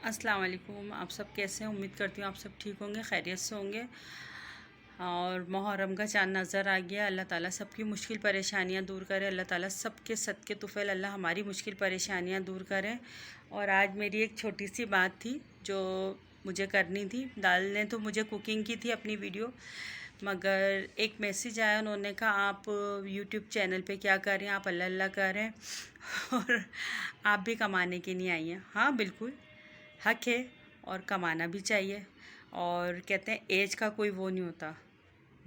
अस्सलाम वालेकुम। आप सब कैसे हैं? उम्मीद करती हूँ आप सब ठीक होंगे, खैरियत से होंगे। और मुहर्रम का चाँद नज़र आ गया। अल्लाह ताला सबकी मुश्किल परेशानियाँ दूर करे। अल्लाह ताला सबके सदके तुफ़ैल अल्लाह हमारी मुश्किल परेशानियाँ दूर करें। और आज मेरी एक छोटी सी बात थी जो मुझे करनी थी। डालने तो मुझे कुकिंग की थी अपनी वीडियो, मगर एक मैसेज आया, उन्होंने कहा आप यूट्यूब चैनल पे क्या कर रहे हैं, आप अल्लाह अल्लाह कर रहे हैं और आप भी कमाने के लिए आई हैं। हाँ बिल्कुल, हक है और कमाना भी चाहिए। और कहते हैं एज का कोई वो नहीं होता,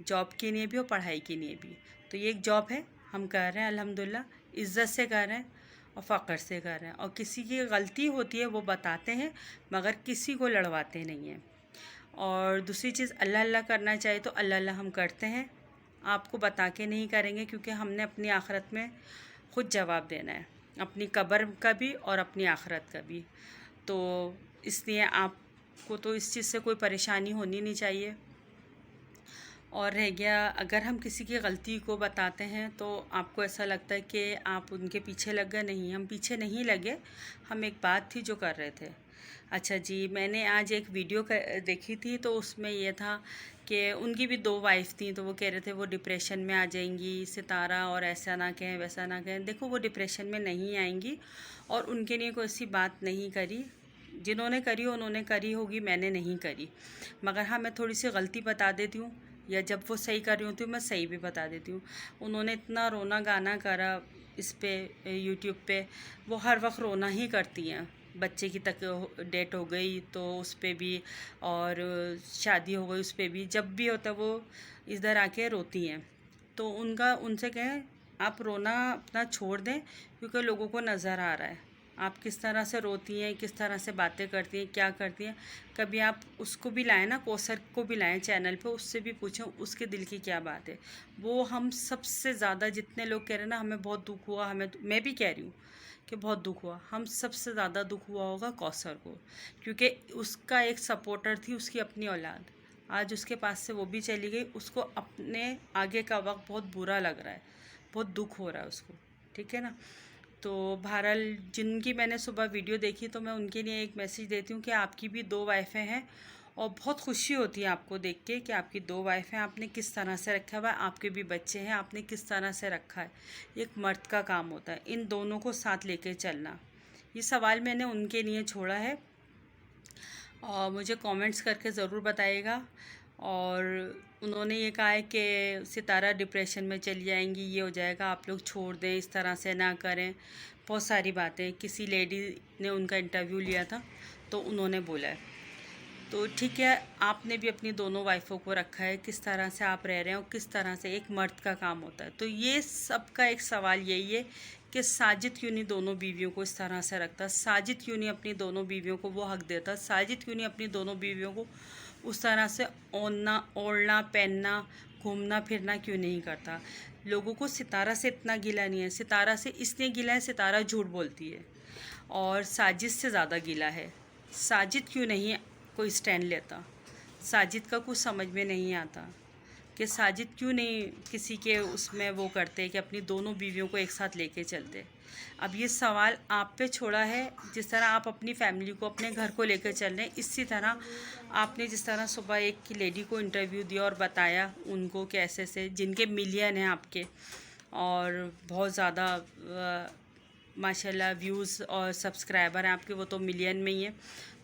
जॉब के लिए भी और पढ़ाई के लिए भी। तो ये एक जॉब है, हम कर रहे हैं अल्हम्दुलिल्लाह, इज़्ज़त से कर रहे हैं और फ़ख्र से कर रहे हैं। और किसी की गलती होती है वो बताते हैं, मगर किसी को लड़वाते नहीं हैं। और दूसरी चीज़, अल्लाह अल्लाह करना चाहिए तो अल्लाह अल्लाह हम करते हैं, आपको बता के नहीं करेंगे, क्योंकि हमने अपनी आखिरत में ख़ुद जवाब देना है, अपनी कब्र का भी और अपनी आखिरत का भी। तो इसलिए आपको तो इस चीज़ से कोई परेशानी होनी नहीं चाहिए। और रह गया, अगर हम किसी की गलती को बताते हैं तो आपको ऐसा लगता है कि आप उनके पीछे लग गए। नहीं, हम पीछे नहीं लगे, हम एक बात थी जो कर रहे थे। अच्छा जी, मैंने आज एक वीडियो देखी थी, तो उसमें ये था कि उनकी भी 2 वाइफ थी, तो वो कह रहे थे वो डिप्रेशन में आ जाएंगी सितारा, और ऐसा ना कहें वैसा ना कहें। देखो, वो डिप्रेशन में नहीं आएंगी और उनके लिए कोई ऐसी बात नहीं करी। जिन्होंने करी उन्होंने करी होगी, मैंने नहीं करी। मगर हाँ, मैं थोड़ी सी गलती बता देती हूँ, या जब वो सही कर रही होती हूँ मैं सही भी बता देती हूँ। उन्होंने इतना रोना गाना करा इस पे यूट्यूब पे, वो हर वक्त रोना ही करती हैं। बच्चे की तक डेट हो गई तो उस पे भी, और शादी हो गई उस पे भी, जब भी होता है वो इधर आके रोती हैं। तो उनसे कहें आप रोना अपना छोड़ दें, क्योंकि लोगों को नज़र आ रहा है आप किस तरह से रोती हैं, किस तरह से बातें करती हैं, क्या करती हैं। कभी आप उसको भी लाएं ना, कौसर को भी लाएं चैनल पे, उससे भी पूछें उसके दिल की क्या बात है। वो हम सबसे ज़्यादा, जितने लोग कह रहे हैं ना हमें बहुत दुख हुआ, मैं भी कह रही हूँ कि बहुत दुख हुआ, हम सबसे ज़्यादा दुख हुआ होगा कौसर को, क्योंकि उसका एक सपोर्टर थी, उसकी अपनी औलाद, आज उसके पास से वो भी चली गई। उसको अपने आगे का वक्त बहुत बुरा लग रहा है, बहुत दुख हो रहा है उसको, ठीक है ना। तो बहरहाल, जिनकी मैंने सुबह वीडियो देखी, तो मैं उनके लिए एक मैसेज देती हूँ कि आपकी भी 2 वाइफें हैं, और बहुत खुशी होती है आपको देख के कि आपकी 2 वाइफ हैं। आपने किस तरह से रखा हुआ है, आपके भी बच्चे हैं, आपने किस तरह से रखा है। एक मर्द का काम होता है इन दोनों को साथ लेके चलना। ये सवाल मैंने उनके लिए छोड़ा है, और मुझे कमेंट्स करके ज़रूर बताइएगा। और उन्होंने ये कहा है कि सितारा डिप्रेशन में चली जाएंगी, ये हो जाएगा, आप लोग छोड़ दें, इस तरह से ना करें। बहुत सारी बातें, किसी लेडी ने उनका इंटरव्यू लिया था तो उन्होंने बोला है। तो ठीक है, आपने भी अपनी दोनों वाइफों को रखा है, किस तरह से आप रह रहे हैं और किस तरह से एक मर्द का काम होता है। तो ये सबका एक सवाल यही है कि साजिद क्यों नहीं दोनों बीवियों को इस तरह से रखता, साजिद क्यों नहीं अपनी दोनों बीवियों को वो हक देता, साजिद क्यों नहीं अपनी दोनों बीवियों को उस तरह से ओढ़ना पहनना, घूमना फिरना क्यों नहीं करता। लोगों को सितारा से इतना गिला नहीं है, सितारा से इसलिए गिला है, सितारा झूठ बोलती है, और साजिद से ज़्यादा गिला है। साजिद क्यों नहीं कोई स्टैंड लेता, साजिद का कुछ समझ में नहीं आता कि साजिद क्यों नहीं किसी के उसमें वो करते कि अपनी दोनों बीवियों को एक साथ लेके चलते। अब ये सवाल आप पे छोड़ा है, जिस तरह आप अपनी फैमिली को, अपने घर को लेकर चल रहे हैं, इसी तरह आपने जिस तरह सुबह एक लेडी को इंटरव्यू दिया और बताया उनको कैसे से, जिनके मिलियन हैं आपके और बहुत ज़्यादा माशाल्लाह व्यूज़ और सब्सक्राइबर हैं आपके, वो तो मिलियन में ही है।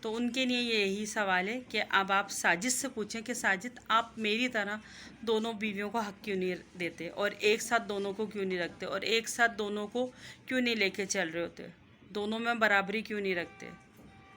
तो उनके लिए यही सवाल है कि अब आप साजिद से पूछें कि साजिद, आप मेरी तरह दोनों बीवियों को हक क्यों नहीं देते, और एक साथ दोनों को क्यों नहीं रखते, और एक साथ दोनों को क्यों नहीं लेके चल रहे होते, दोनों में बराबरी क्यों नहीं रखते।